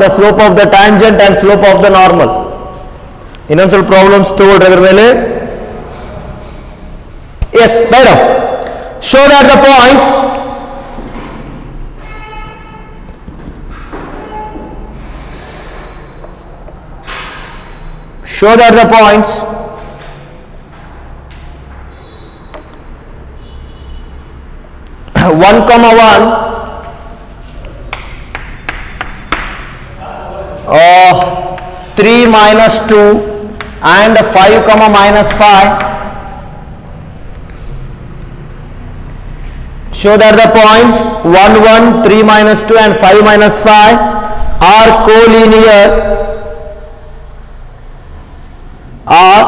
the slope of the tangent and slope of the normal. ಇನ್ನೊಂದು ಸ್ವಲ್ಪ problems ತಗೊಳ್ರಿ ಅದರ ಮೇಲೆ. Yes, madam. Show that the points show that the points 1,1 3 minus 2 and 5, minus 5. Show that the points 1, 1, 3 minus 2 and 5 minus 5 are collinear. Are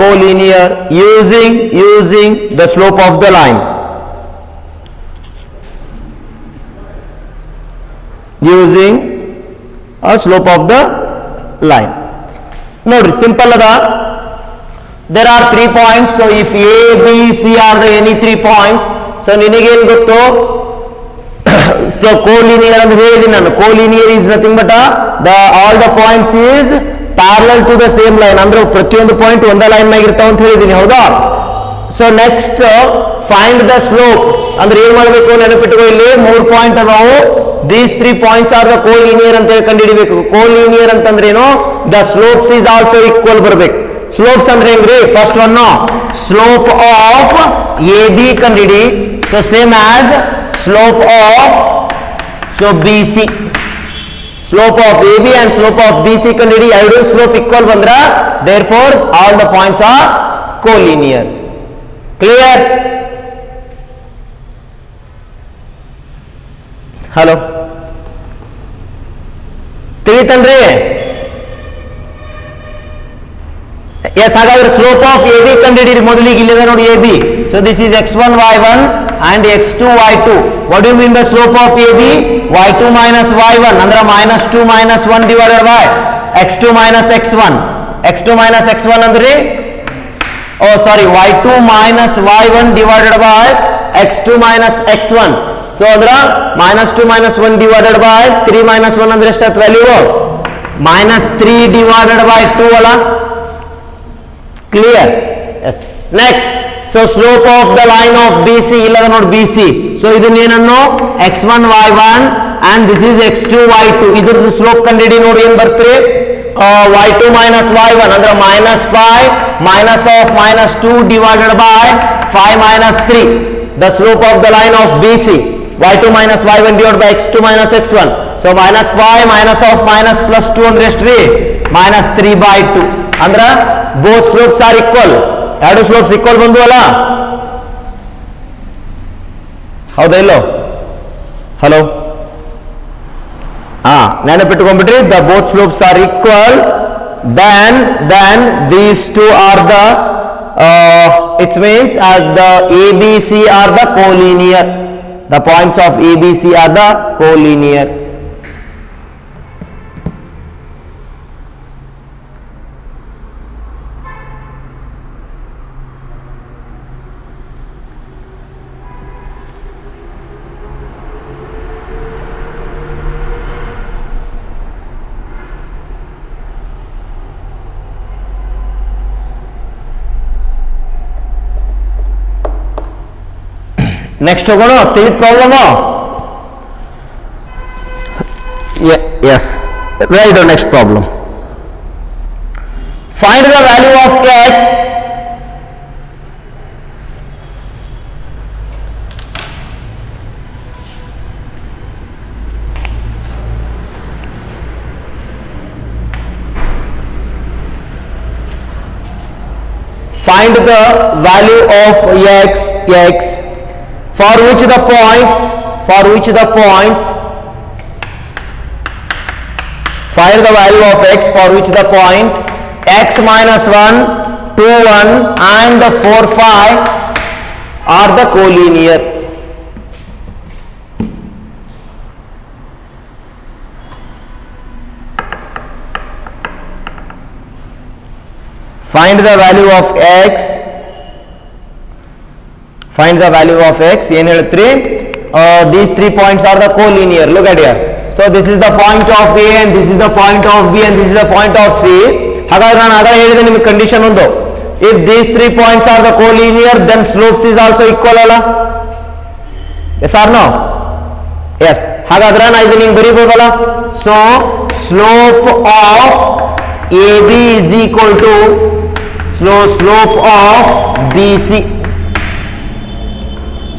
collinear using the slope of the line. Using a slope of the line. Notice simple ada. There are 3 points. So if A, B, C are the any 3 points, so ninige ಏನು ಗೊತ್ತು? So collinear ಅಂದ್ರೆ ಹೇಳಿದೀನಿ ನಾನು. Collinear is nothing but all the points is parallel to the same line. ಅಂದ್ರೆ ಪ್ರತಿಯೊಂದು point ಒಂದೇ line ನಾಗ ಇರ್ತಾವ ಅಂತ ಹೇಳಿದೀನಿ, ಹೌದಾ? So next find the slope ಅಂದ್ರೆ ಏನ್ ಮಾಡಬೇಕು ನೆನಪಿಟ್ಟುಕೋ. ಇಲ್ಲಿ 3 ಪಾಯಿಂಟ್ ಅದಾವು. These 3 points are the collinear ಅಂತ ಹೇಳಿ ಕಂಡುಹಿಡಿಬೇಕು. collinear ಅಂತಂದ್ರೆ ಏನು? The slopes is also equal ಬರಬೇಕು. ಸ್ಲೋಪ್ಸ್ ಅಂದ್ರೆ ಹೆಂಗ್ರಿ? First one slope of A B ಕಂಡಿಡಿ. So same as slope of B C. Slope of A B and slope of B C ಕಂಡಿಡಿ. ಎರಡು ಸ್ಲೋಪ್ ಈಕ್ವಲ್ ಬಂದ್ರ therefore all the points are collinear. Clear? Hello ತಿಳಿತನ್ರಿ? Yes, ಹಾಗಾದ್ರೆ slope of A B ಕಂಡುಹಿಡಿಯಿರಿ ಮೊದಲಿಗೆ. ಇಲ್ಲಿದೆ ನೋಡಿ A B. So this is x1 y1 and x2 y2. What do you mean by slope of A B? y2 minus y1 ಅಂದ್ರೆ -2 minus 1 divided by x2 minus x1. x2 minus x1 ಅಂದ್ರೆ y2 minus y1 divided by x2 minus x1. So ಅದರ -2 minus 1 divided by 3 minus 1 ಅಂದ್ರೆ ಎಷ್ಟಾಯ್ತು value? -3 divided by 2 ಅಲ್ಲ? Clear? Yes. Next, so slope of the line of BC illada nodi BC. So idನ್ನ ಏನನ್ನು x1 y1 and this is x2 y2. ಇದರ slope ಕಂಡುಹಿಡಿ. ನೋಡಿ ಏನು ಬರ್ತದೆ? y2 minus y1 ಅಂದ್ರೆ -5 minus of -2 divided by 5 minus 3. The slope of the line of BC y2 minus y1 divided by x2 minus x1. So -5 minus of minus plus 2 ಅಂದ್ರೆ ಎಷ್ಟು ರೀ? -3/2. ಅಂದ್ರ both slopes are equal. ಎರಡು slopes equal ಬಂದು ಅಲ್ಲ? ಹೌದಾ ಇಲ್ಲೋ? Hello, ನೆನಪಿಟ್ಟುಕೊಂಡ್ಬಿಟ್ರಿ. The both slopes are equal, then these two are the it means the ABC are the collinear. The points of ABC are the collinear. Next ಹೋಗೋಣ. ತಿಳಿದ problem? Yes, right. Next problem. Find the value of x find the value of x for which the points find the value of x for which the point x minus 1, 2, 1 and 4, 5 are the collinear. Find the value of x. Find the value of x. ಏನು ಹೇಳ್ತೀರಿ? these 3 points are the collinear. Look at here. So this is the point of A and this is the point of B and this is the point of C. ಹಾಗಾದ್ರೆ ನಾನು ಅದರ ಹೇಳಿದೆ ನಿಮಗೆ condition ಒಂದು, if these 3 points are the collinear then slopes is also equal ಅಲ್ಲ? Yes or no? Yes. ಹಾಗಾದ್ರೆ ನಾನು ಇದು ನಿಮಗೆ ಬರೀಬಹುದಲ್ಲ? So slope of AB is equal to slope of BC.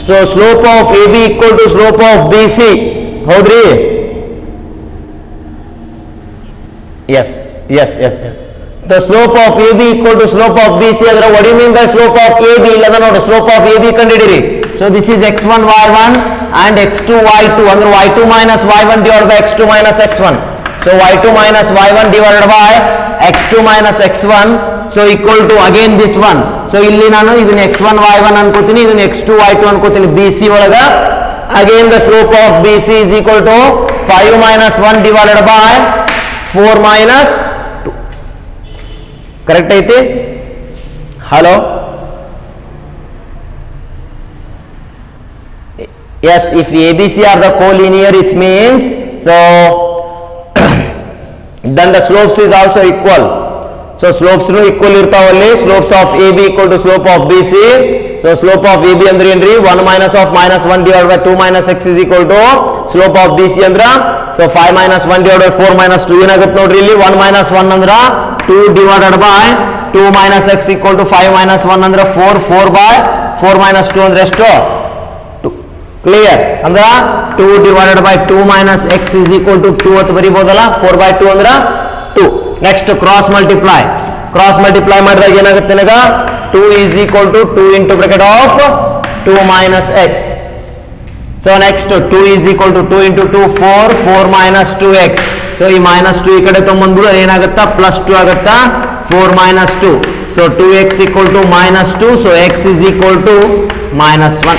So slope of AB equal to slope of BC. ಹೌದ್ರಿ? Yes. The slope of AB equal to slope of BC. Adra what do you mean by slope of AB? Illada ನೋಡಿ slope of AB ಕಂಡುಹಿಡಿಯಿರಿ. So this is x1 y1 and x2 y2. ಅಂದ್ರೆ y2 minus y1 divided by x2 minus x1. So y2 minus y1 divided by x2 minus x1. So equal to again this one. So ಇಲ್ಲಿ ನಾನು ಇದನ್ನ x1 y1 ಅನ್ಕೋತೀನಿ, ಇದನ್ನ x2 y2 ಅನ್ಕೋತೀನಿ. BC ಒಳಗ again the slope of BC is equal to 5 minus 1 divided by 4 minus 2. Correct ಐತಿ? Hello? Yes, if ABC are the collinear, it means so then the slopes is also equal. So slopes nu equal irtavali. Slopes of AB equal to slope of BC. So slope of AB andre ಏನ್ರಿ 1 minus of minus 1 divided by 2 minus x is equal to slope of BC ಅಂದ್ರ so 5 minus 1 divided by 4 minus 2 ಏನಾಗುತ್ತೆ ನೋಡ್ರಿ ಇಲ್ಲಿ 1 minus 1 ಅಂದ್ರ 2 divided by 2 minus x equal to 5 minus 1 ಅಂದ್ರ 4 by 4 minus 2 ಅಂದ್ರೆ ಎಷ್ಟು 2. Clear ಅಂದ್ರ 2 divided by 2 minus x is equal to 2 ಅಂತ ಬರಿಬಹುದಲ್ಲ 4 by 2 ಅಂದ್ರ 2. ನೆಕ್ಸ್ಟ್ ಕ್ರಾಸ್ ಮಲ್ಟಿಪ್ಲೈ ಮಾಡಿದಾಗ ಏನಾಗುತ್ತೆ ನಿಮಗೆ 2 is equal to 2 into bracket of 2 minus x. So next 2 is equal to 2 into 2 4 minus 2x. So ಈ minus 2 ಈ ಕಡೆ ತಗೊಂಡ್ಬಿಡು ಏನಾಗುತ್ತಾ plus 2 ಆಗುತ್ತಾ 4 minus 2. So 2x equal to minus 2. So x is equal to minus 1.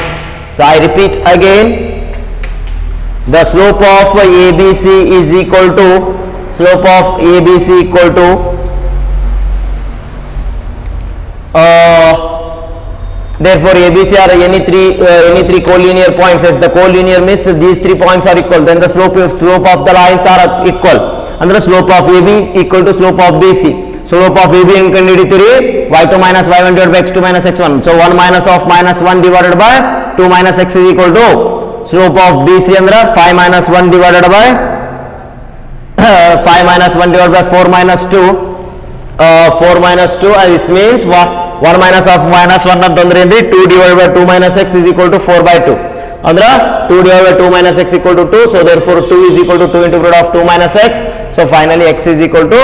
So I repeat again, the slope of ABC is equal to therefore ABC are any three collinear points. As the collinear means these 3 points are equal, then the slope of the lines are equal. Andre slope of AB equal to slope of BC. Slope of AB ಹೆಂಗೆ ಕಂಡುಹಿಡಿತೀರಿ y2 minus y1 divided by x2 minus x1. So 1 minus of minus 1 divided by 2 minus x is equal to slope of BC ಅಂದ್ರೆ 5 minus 1 divided by 5 minus 1 divided by 4 minus 2. 4 minus 2 this means 1 minus of minus 1 ಅಂತಂದ್ರೆ ಏನ್ರಿ 2 divided by 2 minus x is equal to 4 by 2 ಅಂದ್ರೆ 2 divided by 2 minus x equal to 2. So therefore 2 is equal to 2 into root of 2 minus x. So finally x is equal to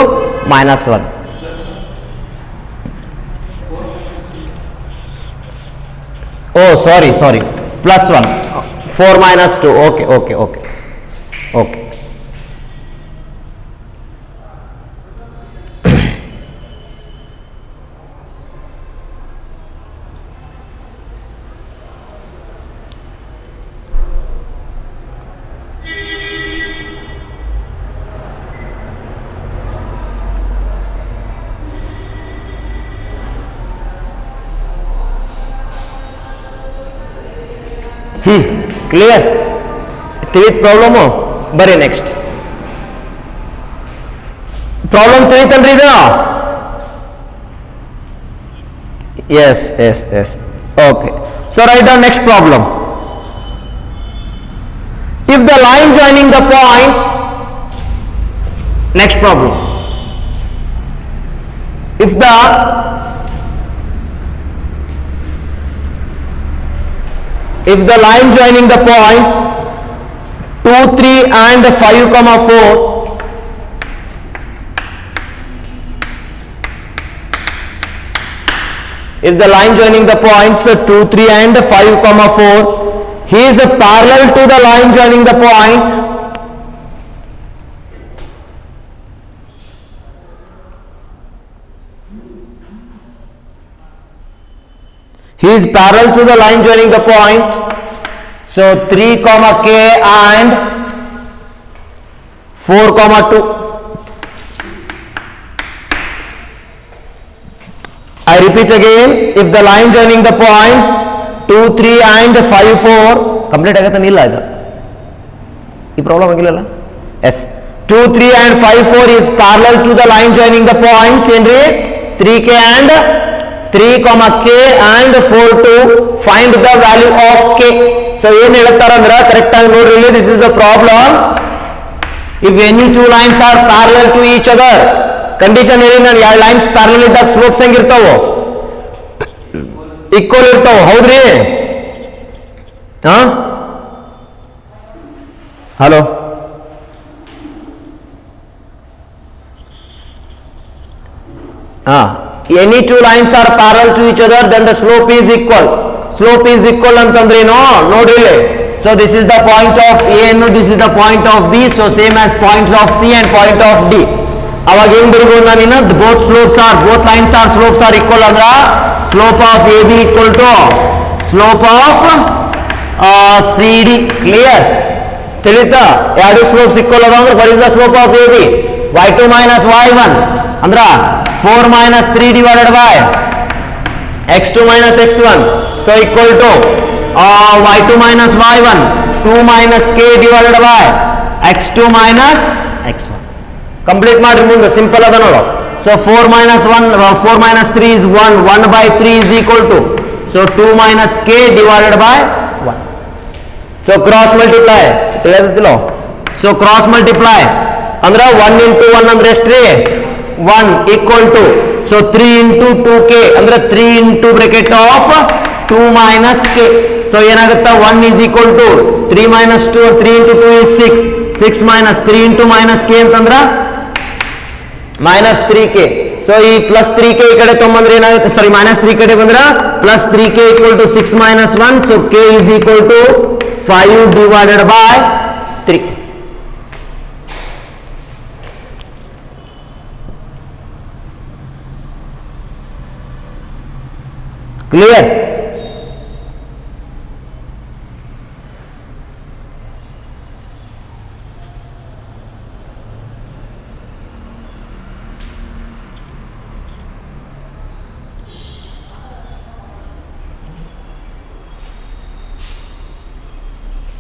minus 1. Oh sorry plus 1 4 minus 2. Okay. Clear? ತಿಳಿತ್ problem ಬರೀ next problem ತಿಳಿತನ್ರಿ ಇದು yes okay. So write down next problem. If the line joining the points, next problem, if the line joining the points 2, 3 and 5, 4, if the line joining the points 2, 3 and 5, 4, he is parallel to the line joining the point joining the point. So 3, k and 4, 2. I repeat again, if the line joining the points 2, 3 and 5, 4, complete ಆಗತ್ತೆ ಇಲ್ಲ ಇದು ಈ problem ಆಗಿಲ್ಲಲ್ಲ S 2 3 and 5 4 is parallel to the line joining the points ಏನ್ರಿ 3k and 3 k and 4 to find the value of k. so ಏನ್ ಹೇಳ್ತಾರ ಅಂದ್ರ correct ಆಗಿ ನೋಡ್ರಿ ಇಲ್ಲಿ this is the problem. if any two lines are parallel to each other, condition ಏನಿ ನಾನು ಎರಡು ಲೈನ್ಸ್ ಪ್ಯಾರಲಲ್ ಇದ್ದಾಗ ಸ್ಲೋಪ್ಸ್ ಹೆಂಗಿರ್ತಾವ ಈಕ್ವಲ್ ಇರ್ತಾವ ಹೌದ್ರಿ hello any two lines are parallel to each other then the slope is equal. slope is equal ಅಂತಂದ್ರೆ ಏನು ನೋಡ್ರಿ ಇಲ್ಲಿ so this is the point of A and this is the point of B, so same as points of C and point of D. ಅವಾಗ ಏನ್ ಬರೀಬಹುದು ನಾನು both slopes are both lines are slopes are equal ಅಂದ್ರ slope of AB equal to slope of CD. clear ತಿಳಿತಾ ಎರಡು slopes equal ಅದ ಅಂದ್ರೆ what is the slope of AB y2 minus y1 ಅಂದ್ರ 4 minus 3 divided by x2 minus x1, so equal to y2 minus y1 2 minus k divided by x2 minus x1. Complete ಮಾಡ್ರಿ ಮುಂದೆ simple ಅದ ನೋಡು so 4 minus 3 is 1 1 by 3 is equal to so 2 minus k divided by 1. so cross multiply ತಿಳಿದಿಲ್ಲ so cross multiply ಅಂದ್ರೆ 1 into 1 ಅಂದ್ರೆ ಎಷ್ಟ್ರಿ 1 equal to so 3 into 2k ಅಂದ್ರೆ 3 into bracket of 2 minus k. so ಏನಾಗುತ್ತೆ 1 is equal to 3 minus 2 3 into 2 is 6 6 minus 3 into minus k ಅಂತಂದ್ರ minus 3k. so ಈ plus 3k ಈ ಕಡೆ ತೊಂಬಂದ್ರೆ ಏನಾಗುತ್ತೆ ಸಾರಿ minus 3 ಕಡೆ ಬಂದ್ರ plus 3k equal to 6 minus 1, so k is equal to 5 divided by 3. clear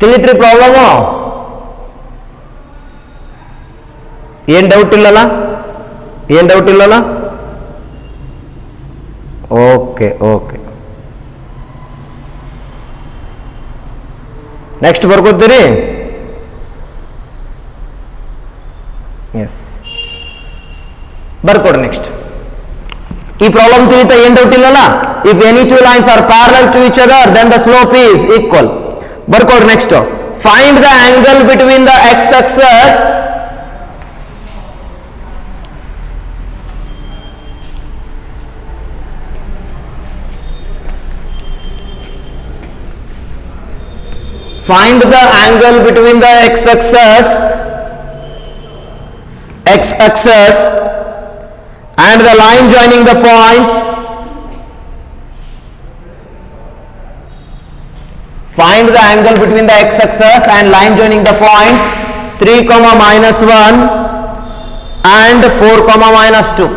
ತಿಳಿತ್ರಿ problem ಏನ್ ಡೌಟ್ ಇಲ್ಲಲ್ಲ ಓಕೆ ನೆಕ್ಸ್ಟ್ ಬರ್ಕೋತೀರಿ ಎಸ್ ಬರ್ಕೊಡ್ರಿ ನೆಕ್ಸ್ಟ್ ಈ ಪ್ರಾಬ್ಲಮ್ ತಿಳಿತಾ ಏನ್ ಡೌಟ್ ಇಲ್ಲಲ್ಲ if any two lines are parallel to each other then the slope is equal. ಬರ್ಕೊಡ್ರಿ next find the angle between the x axis find the angle between the x-axis and the line joining the points. Find the angle between the x-axis and line joining the points 3, minus 1 and 4, minus 2.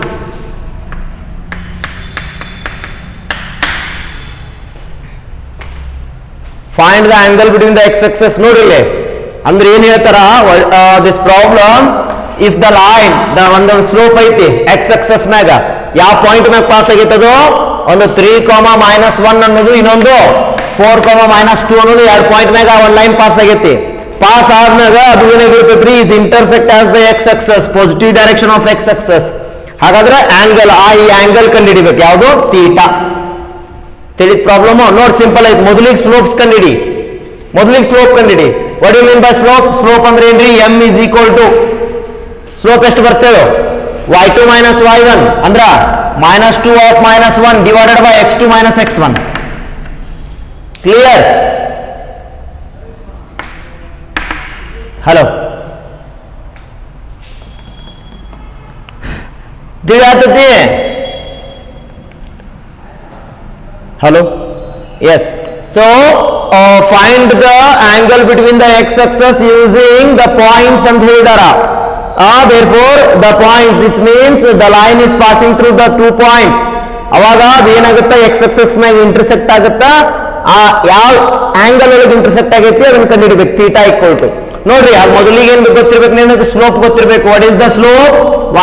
Find the angle between the x-axis. ನೋಡ್ರಿ ಅಂದ್ರೆ ಏನ್ ಹೇಳ್ತಾರ this problem if the line ಒಂದು slope ಐತಿ x-axis ಮ್ಯಾಗ ಯಾವ point ಮ್ಯಾಗ pass ಆಗೈತದು ಒಂದು 3, minus 1 ಅನ್ನೋದು ಇನ್ನೊಂದು 4, minus 2 ಅನ್ನೋದು ಎರಡು ಪಾಯಿಂಟ್ ಮ್ಯಾಗ ಒಂದು ಲೈನ್ ಪಾಸ್ ಆಗೈತಿ. ಪಾಸ್ ಆದ್ಮ್ಯಾಗ ಅದು ಏನಾಗಿರ್ತೈತ್ರಿ is intersect as the x-axis positive direction of x-axis. ಹಾಗಾದ್ರೆ ಆಂಗಲ್ ಈ ಆಂಗಲ್ ಕಂಡು ಹಿಡಿಬೇಕು ಯಾವುದು ಥೀಟಾ. ತಿಳಿದ ಪ್ರಾಬ್ಲಮ್ ನೋಡಿ ಸಿಂಪಲ್ ಐತಿ. ಮೊದಲಿಗೆ ಸ್ಲೋಪ್ಸ್ ಕಂಡಿಡಿ what you mean by slope ಅಂದ್ರೆ ಏನ್ರಿ m is equal to slope ಎಷ್ಟು ಬರ್ತೇವೆ y2 minus y1 ಅಂದ್ರ -2 of -1 divided by x2 minus x1. Clear? Hello ತಿಳಿಯಾತತಿ? Hello yes. so find the angle between the x-axis using the points ಅಂತ ಹೇಳಿದಾರ. therefore the points, which means the line is passing through the 2 points. ಅವಾಗ ಅದು ಏನಾಗುತ್ತಾ x-axis ಮ್ಯಾಗ intersect ಆಗುತ್ತಾ ಆ ಯಾವ angle ಒಳಗೆ intersect ಆಗೈತಿ ಅದನ್ನ ಕಂಡುಹಿಡಿಬೇಕು. ಥೀಟಾ ಈಕ್ವಲ್ ಟು ನೋಡ್ರಿ ಅದು ಮೊದಲಿಗೆ ಏನು ಗೊತ್ತಿರ್ಬೇಕು ನಿಮಗೆ ಸ್ಲೋಪ್ ಗೊತ್ತಿರಬೇಕು. What is the slope?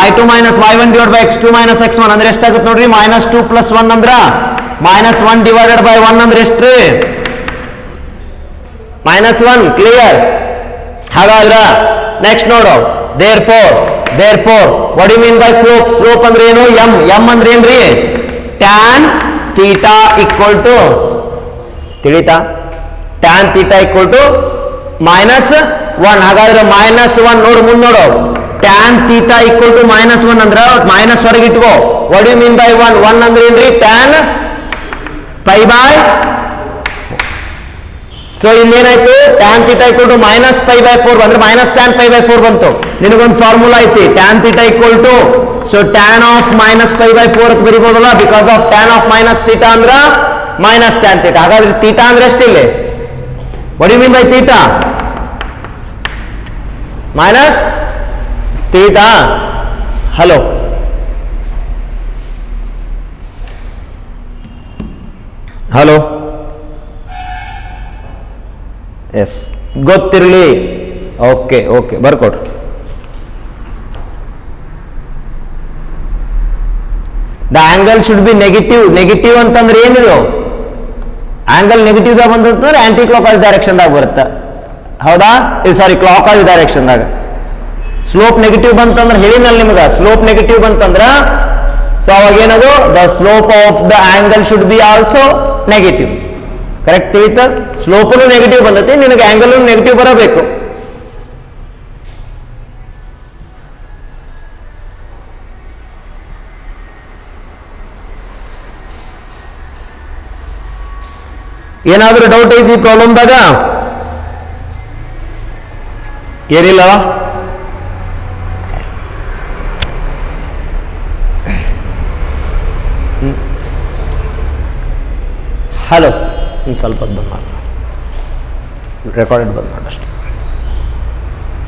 y2 minus y1 divide by x2 minus x1 ಅಂದ್ರೆ ಎಷ್ಟಾಗುತ್ತೆ ನೋಡ್ರಿ? -2 + 1 ಅಂದ್ರ -1 ಡಿವೈಡೆಡ್ ಬೈ 1 ಅಂದ್ರೆ ಎಷ್ಟು? -1. ಕ್ಲಿಯರ್? ಹಾಗಾದ್ರೆ ನೆಕ್ಸ್ಟ್ ನೋಡು. therefore what do you mean by slope? Slope ಅಂದ್ರೆ ಏನು? m ಅಂದ್ರೆ ಏನ್ರಿ? tan theta equal to ತಿಳಿತಾ? tan theta equal to -1. ಹಾಗಾದ್ರೆ -1 ನೋಡು ಮುಂದೆ ನೋಡು. tan theta equal to -1 ಅಂದ್ರೆ ಮೈನಸ್ ಹೊರಗೆ ಇಟ್ಕೋ. what do you mean by 1 ಅಂದ್ರೆ ಏನ್ರಿ? tan pi/4. ಸೊ ಇಲ್ಲೇನಾಯ್ತು? tan theta equal to -pi/4 ಅಂದ್ರೆ -tan pi/4 ಬಂತು. ನಿನಗೊಂದು ಫಾರ್ಮುಲಾ ಐತಿ tan theta equal to so tan of -pi/4 ಅಂತ ಬರಿಬೋದಲ್ಲ, because of tan of -theta ಅಂದ್ರ -tan theta. ಹಾಗಾದ್ರೆ theta ಅಂದ್ರೆ ಎಷ್ಟಿಲ್ಲ? what do you mean by theta? minus theta. Hello hello yes ಗೊತ್ತಿರಲಿ. ಓಕೆ ಬರ್ಕೊಡ್ರಿ. The angle should be negative ಅಂತಂದ್ರೆ ಏನಿದು? ಆಂಗಲ್ ನೆಗೆಟಿವ್ ದಾಗ ಬಂದಂತಂದ್ರೆ ಆಂಟಿ ಕ್ಲಾಕ್ ವೈಸ್ ಡೈರೆಕ್ಷನ್ ದಾಗ ಬರುತ್ತೆ. ಹೌದಾ? ಸಾರಿ, ಕ್ಲಾಕ್ ವೈಸ್ ಡೈರೆಕ್ಷನ್ ದಾಗ. ಸ್ಲೋಪ್ ನೆಗೆಟಿವ್ ಬಂತಂದ್ರೆ ಹೇಳಿನಲ್ಲ ನಿಮ್ಗೆ, ಸ್ಲೋಪ್ ನೆಗೆಟಿವ್ ಬಂತಂದ್ರ ಸೊ ಅವಾಗ ಏನದು? The slope of the angle should be also negative. Correct ತಿಳಿತ? ಸ್ಲೋಪನು ನೆಗೆಟಿವ್ ಬಂದೈತಿ, ನಿನಗೆ ಆಂಗಲ್ ನೆಗೆಟಿವ್ ಬರಬೇಕು. ಏನಾದ್ರೂ ಡೌಟ್ ಐತಿ ಈ ಪ್ರಾಬ್ಲಮ್ದಾಗ? ಏನಿಲ್ಲ? ಹಲೋ ಸ್ವಲ್ಪ ಬಂದ್ ಮಾಡಿ, ರೆಕಾರ್ಡೆಡ್ ಬಂದ್ ಮಾಡಷ್ಟು.